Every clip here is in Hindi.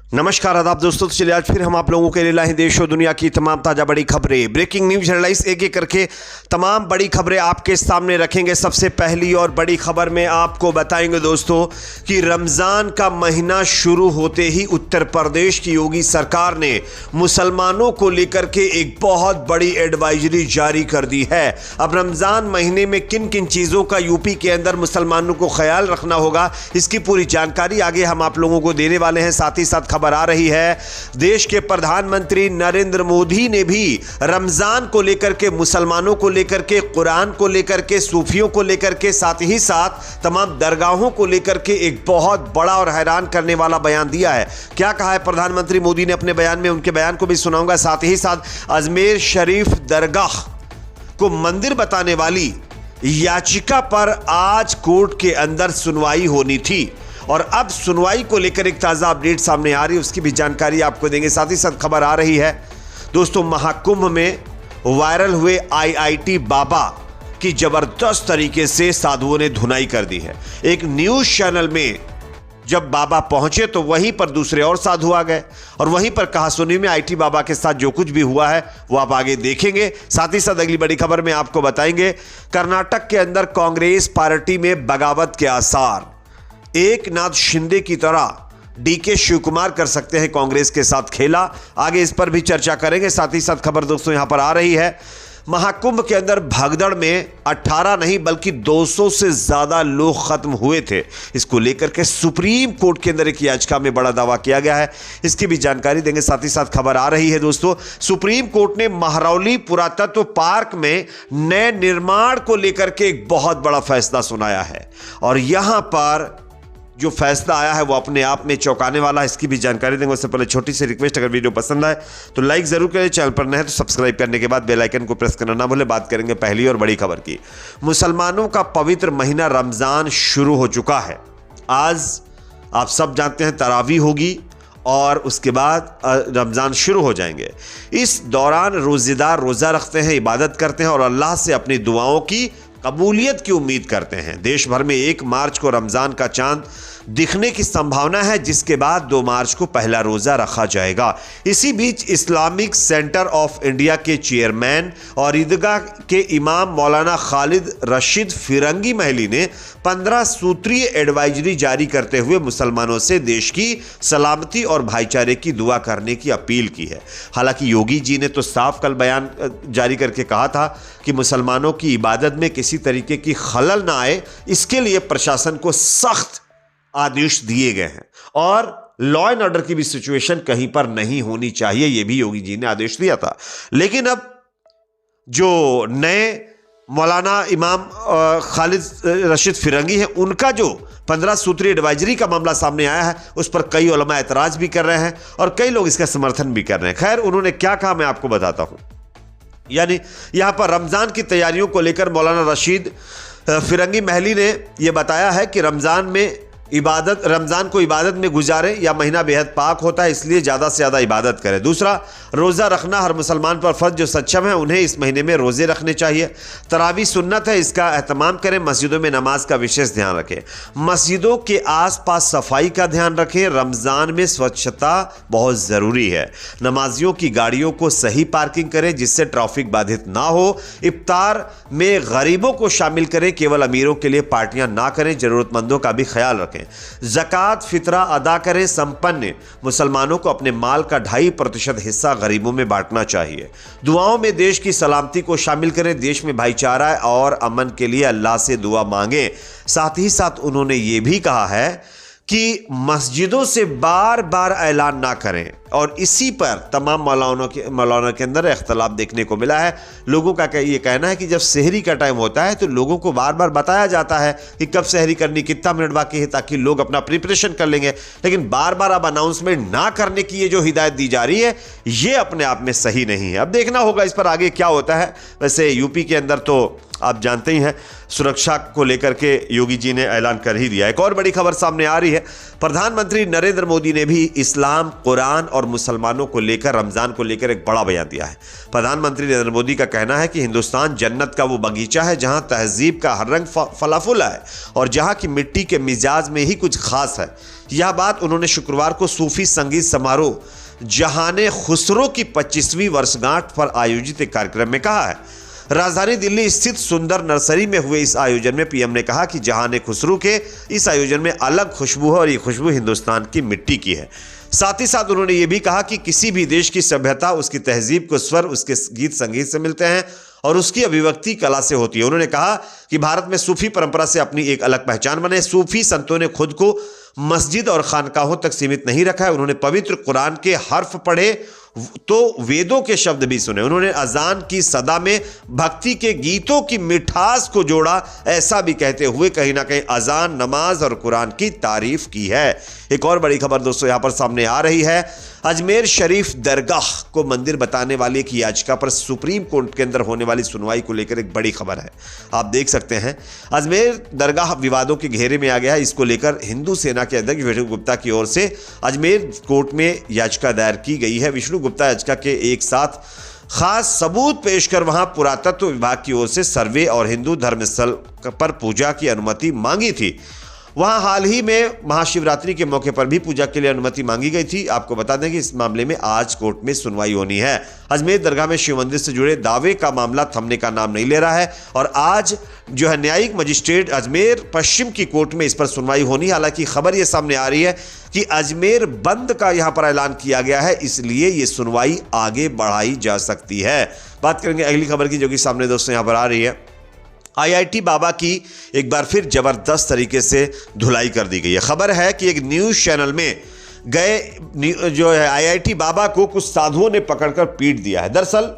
नमस्कार आदाब दोस्तों, तो चलिए आज फिर हम आप लोगों के लिए लाए हैं देश और दुनिया की तमाम ताज़ा बड़ी खबरें। ब्रेकिंग न्यूज हेडलाइंस एक एक करके तमाम बड़ी खबरें आपके सामने रखेंगे। सबसे पहली और बड़ी खबर में आपको बताएंगे दोस्तों कि रमज़ान का महीना शुरू होते ही उत्तर प्रदेश की योगी सरकार ने मुसलमानों को लेकर के एक बहुत बड़ी एडवाइजरी जारी कर दी है। अब रमज़ान महीने में किन किन चीज़ों का यूपी के अंदर मुसलमानों को ख्याल रखना होगा, इसकी पूरी जानकारी आगे हम आप लोगों को देने वाले हैं। साथ ही साथ खबर आ रही है देश के प्रधानमंत्री नरेंद्र मोदी ने भी रमजान को लेकर के, मुसलमानों को लेकर के, कुरान को लेकर के, सूफियों को लेकर के, साथ ही साथ तमाम दरगाहों को लेकर के एक बहुत बड़ा और हैरान करने वाला बयान दिया है। क्या कहा है प्रधानमंत्री मोदी ने अपने बयान में, उनके बयान को भी सुनाऊंगा। साथ ही साथ अजमेर शरीफ दरगाह को मंदिर बताने वाली याचिका पर आज कोर्ट के अंदर सुनवाई होनी थी और अब सुनवाई को लेकर एक ताज़ा अपडेट सामने आ रही है, उसकी भी जानकारी आपको देंगे। साथ ही साथ खबर आ रही है दोस्तों, महाकुंभ में वायरल हुए आईआईटी बाबा की जबरदस्त तरीके से साधुओं ने धुनाई कर दी है। एक न्यूज़ चैनल में जब बाबा पहुंचे तो वहीं पर दूसरे और साधु आ गए और वहीं पर कहासुनी में आईटी बाबा के साथ जो कुछ भी हुआ है वो आप आगे देखेंगे। साथ ही साथ अगली बड़ी खबर में आपको बताएंगे कर्नाटक के अंदर कांग्रेस पार्टी में बगावत के आसार। एकनाथ शिंदे की तरह डीके शिवकुमार कर सकते हैं कांग्रेस के साथ खेला, आगे इस पर भी चर्चा करेंगे। साथ ही साथ खबर दोस्तों यहां पर आ रही है, महाकुंभ के अंदर भगदड़ में 18 नहीं बल्कि 200 से ज्यादा लोग खत्म हुए थे। इसको लेकर के सुप्रीम कोर्ट के अंदर एक याचिका में बड़ा दावा किया गया है, इसकी भी जानकारी देंगे। साथ ही साथ खबर आ रही है दोस्तों, सुप्रीम कोर्ट ने महरौली पुरातत्व पार्क में नए निर्माण को लेकर के एक बहुत बड़ा फैसला सुनाया है और यहां पर जो फैसला आया है वो अपने आप में चौंकाने वाला है, इसकी भी जानकारी देंगे। उससे पहले छोटी सी रिक्वेस्ट, अगर वीडियो पसंद आए तो लाइक जरूर करें, चैनल पर नए हैं तो सब्सक्राइब करने के बाद बेल आइकन को प्रेस करना ना भूलें। बात करेंगे पहली और बड़ी खबर की। मुसलमानों का पवित्र महीना रमजान शुरू हो चुका है। आज आप सब जानते हैं तरावी होगी और उसके बाद रमज़ान शुरू हो जाएंगे। इस दौरान रोज़ेदार रोज़ा रखते हैं, इबादत करते हैं और अल्लाह से अपनी दुआओं की कबूलियत की उम्मीद करते हैं। देश भर में 1 मार्च को रमज़ान का चांद दिखने की संभावना है, जिसके बाद 2 मार्च को पहला रोज़ा रखा जाएगा। इसी बीच इस्लामिक सेंटर ऑफ इंडिया के चेयरमैन और ईदगाह के इमाम मौलाना खालिद रशीद फिरंगी महली ने 15 सूत्रीय एडवाइजरी जारी करते हुए मुसलमानों से देश की सलामती और भाईचारे की दुआ करने की अपील की है। हालांकि योगी जी ने तो साफ कल बयान जारी करके कहा था कि मुसलमानों की इबादत में किसी तरीके की खलल ना आए, इसके लिए प्रशासन को सख्त आदेश दिए गए हैं और लॉ एंड ऑर्डर की भी सिचुएशन कहीं पर नहीं होनी चाहिए, यह भी योगी जी ने आदेश दिया था। लेकिन अब जो नए मौलाना इमाम खालिद रशीद फिरंगी है, उनका जो 15 सूत्रीय एडवाइजरी का मामला सामने आया है, उस पर कई उलमा एतराज भी कर रहे हैं और कई लोग इसका समर्थन भी कर रहे हैं। खैर, उन्होंने क्या कहा मैं आपको बताता हूं। यानी यहां पर रमजान की तैयारियों को लेकर मौलाना रशीद फिरंगी महली ने यह बताया है कि रमजान को इबादत में गुजारे, या महीना बेहद पाक होता है, इसलिए ज़्यादा से ज़्यादा इबादत करें। दूसरा, रोज़ा रखना हर मुसलमान पर फ़र्ज, जो सक्षम है उन्हें इस महीने में रोज़े रखने चाहिए। तरावी सुन्नत है, इसका एहतमाम करें। मस्जिदों में नमाज का विशेष ध्यान रखें। मस्जिदों के आसपास सफाई का ध्यान रखें। रमज़ान में स्वच्छता बहुत ज़रूरी है। नमाजियों की गाड़ियों को सही पार्किंग करें जिससे ट्रैफिक बाधित ना हो। इफ्तार में गरीबों को शामिल करें, केवल अमीरों के लिए पार्टियां ना करें। ज़रूरतमंदों का भी ख्याल रखें। ज़कात फितरा अदा करें। संपन्न मुसलमानों को अपने माल का 2.5% हिस्सा गरीबों में बांटना चाहिए। दुआओं में देश की सलामती को शामिल करें। देश में भाईचारा और अमन के लिए अल्लाह से दुआ मांगें। साथ ही साथ उन्होंने ये भी कहा है कि मस्जिदों से बार बार ऐलान ना करें और इसी पर तमाम मौलाना के अंदर इख्तलाफ देखने को मिला है। लोगों का ये कहना है कि जब सहरी का टाइम होता है तो लोगों को बार बार बताया जाता है कि कब सहरी करनी, कितना मिनट बाकी है, ताकि लोग अपना प्रिपरेशन कर लेंगे। लेकिन बार बार अब अनाउंसमेंट ना करने की ये जो हिदायत दी जा रही है, ये अपने आप में सही नहीं है। अब देखना होगा इस पर आगे क्या होता है। वैसे यूपी के अंदर तो आप जानते ही हैं, सुरक्षा को लेकर के योगी जी ने ऐलान कर ही दिया। एक और बड़ी खबर सामने आ रही है, प्रधानमंत्री नरेंद्र मोदी ने भी इस्लाम, कुरान और मुसलमानों को लेकर, रमजान को लेकर एक बड़ा बयान दिया है। प्रधानमंत्री नरेंद्र मोदी का कहना है कि हिंदुस्तान जन्नत का वो बगीचा है जहां तहजीब का हर रंग फला फूला है और जहां की मिट्टी के मिजाज में ही कुछ खास है। यह बात उन्होंने शुक्रवार को सूफी संगीत समारोह जहाने खुसरो की 25वीं वर्षगांठ पर आयोजित एक कार्यक्रम में कहा है। राजधानी दिल्ली स्थित सुंदर नर्सरी में हुए इस आयोजन में पीएम ने कहा कि जहाने खुसरो के इस आयोजन में अलग खुशबू है और ये खुशबू हिंदुस्तान की मिट्टी की है। साथ ही साथ उन्होंने ये भी कहा कि किसी भी देश की सभ्यता उसकी तहजीब को स्वर उसके गीत संगीत से मिलते हैं और उसकी अभिव्यक्ति कला से होती है। उन्होंने कहा कि भारत में सूफी परंपरा से अपनी एक अलग पहचान बने। सूफी संतों ने खुद को मस्जिद और खानकाहों तक सीमित नहीं रखा है। उन्होंने पवित्र कुरान के हर्फ पढ़े तो वेदों के शब्द भी सुने। उन्होंने अजान की सदा में भक्ति के गीतों की मिठास को जोड़ा, ऐसा भी कहते हुए कहीं ना कहीं अजान, नमाज और कुरान की तारीफ की है। एक और बड़ी खबर दोस्तों यहां पर सामने आ रही है। अजमेर शरीफ दरगाह को मंदिर बताने वाली एक याचिका पर सुप्रीम कोर्ट के अंदर होने वाली सुनवाई को लेकर एक बड़ी खबर है। आप देख सकते हैं अजमेर दरगाह विवादों के घेरे में आ गया है। इसको लेकर हिंदू सेना के अध्यक्ष विष्णु गुप्ता की ओर से अजमेर कोर्ट में याचिका दायर की गई है। विष्णु गुप्ता याचिका के एक साथ खास सबूत पेश कर वहां पुरातत्व विभाग की ओर से सर्वे और हिंदू धर्मस्थल पर पूजा की अनुमति मांगी थी। वहां हाल ही में महाशिवरात्रि के मौके पर भी पूजा के लिए अनुमति मांगी गई थी। आपको बता दें कि इस मामले में आज कोर्ट में सुनवाई होनी है। अजमेर दरगाह में शिव मंदिर से जुड़े दावे का मामला थमने का नाम नहीं ले रहा है और आज जो है न्यायिक मजिस्ट्रेट अजमेर पश्चिम की कोर्ट में इस पर सुनवाई होनी। हालांकि खबर यह सामने आ रही है कि अजमेर बंद का यहां पर ऐलान किया गया है, इसलिए यह सुनवाई आगे बढ़ाई जा सकती है। बात करेंगे अगली खबर की, जो कि सामने दोस्तों यहां पर आ रही है। आईआईटी बाबा की एक बार फिर जबरदस्त तरीके से धुलाई कर दी गई है। खबर है कि एक न्यूज़ चैनल में गए जो है आईआईटी बाबा को कुछ साधुओं ने पकड़कर पीट दिया है। दरअसल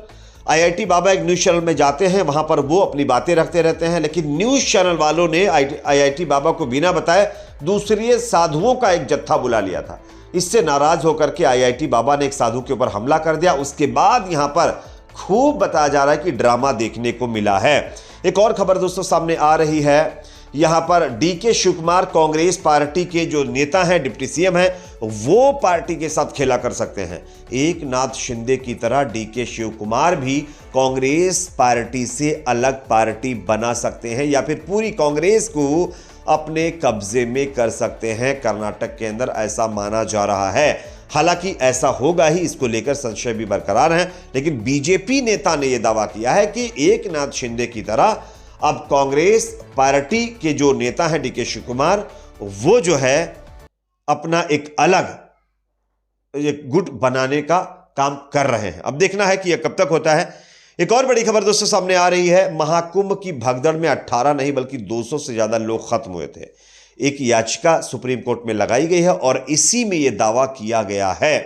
आईआईटी बाबा एक न्यूज़ चैनल में जाते हैं, वहां पर वो अपनी बातें रखते रहते हैं, लेकिन न्यूज़ चैनल वालों ने आईआईटी बाबा को बिना बताए दूसरे साधुओं का एक जत्था बुला लिया था। इससे नाराज होकर के आईआईटी बाबा ने एक साधु के ऊपर हमला कर दिया। उसके बाद यहां पर खूब बताया जा रहा है कि ड्रामा देखने को मिला है। एक और खबर दोस्तों सामने आ रही है। यहां पर डीके शिव कुमार कांग्रेस पार्टी के जो नेता हैं, डिप्टी सीएम हैं, वो पार्टी के साथ खेला कर सकते हैं। एक नाथ शिंदे की तरह डीके शिव कुमार भी कांग्रेस पार्टी से अलग पार्टी बना सकते हैं या फिर पूरी कांग्रेस को अपने कब्जे में कर सकते हैं। कर्नाटक के अंदर ऐसा माना जा रहा है। हालांकि ऐसा होगा ही, इसको लेकर संशय भी बरकरार है, लेकिन बीजेपी नेता ने यह दावा किया है कि एक नाथ शिंदे की तरह अब कांग्रेस पार्टी के जो नेता हैं डीके शिव कुमार, वो जो है अपना एक अलग गुट बनाने का काम कर रहे हैं। अब देखना है कि यह कब तक होता है। एक और बड़ी खबर दोस्तों सामने आ रही है। महाकुंभ की भगदड़ में 18 नहीं बल्कि 200 से ज्यादा लोग खत्म हुए थे। एक याचिका सुप्रीम कोर्ट में लगाई गई है और इसी में यह दावा किया गया है।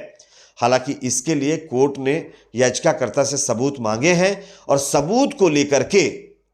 हालांकि इसके लिए कोर्ट ने याचिकाकर्ता से सबूत मांगे हैं और सबूत को लेकर के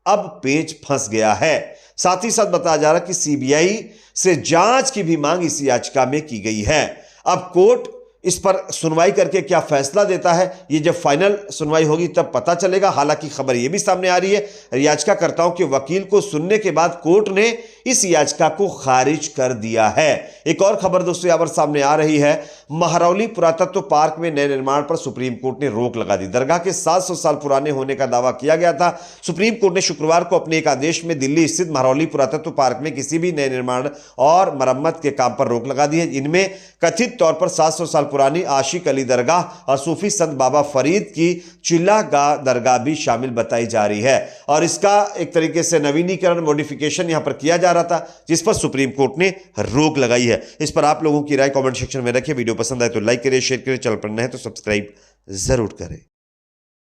अब पेच फंस गया है। साथ ही साथ बताया जा रहा है कि सीबीआई से जांच की भी मांग इस याचिका में की गई है। अब कोर्ट इस पर सुनवाई करके क्या फैसला देता है, ये जब फाइनल सुनवाई होगी तब पता चलेगा। हालांकि खबर यह भी सामने आ रही है, याचिकाकर्ताओं के वकील को सुनने के बाद कोर्ट ने इस याचिका को खारिज कर दिया है। एक और खबर दोस्तों यहां पर सामने आ रही है। महरौली पुरातत्व पार्क में नए निर्माण पर सुप्रीम कोर्ट ने रोक लगा दी। दरगाह के 700 साल पुराने होने का दावा किया गया था। सुप्रीम कोर्ट ने शुक्रवार को अपने एक आदेश में दिल्ली स्थित महरौली पुरातत्व पार्क में किसी भी नए निर्माण और मरम्मत के काम पर रोक लगा दी है। इनमें कथित तौर पर 700 साल पुरानी आशिक अली दरगाह और सूफी संत बाबा फरीद की चिल्लागाह दरगाह भी शामिल बताई जा रही है और इसका एक तरीके से नवीनीकरण, मॉडिफिकेशन यहां पर किया जा रहा था, जिस पर सुप्रीम कोर्ट ने रोक लगाई है। इस पर आप लोगों की राय कमेंट सेक्शन में रखिए। वीडियो पसंद आए तो लाइक करें, शेयर करें, चैनल पर नए हैं तो सब्सक्राइब जरूर करें।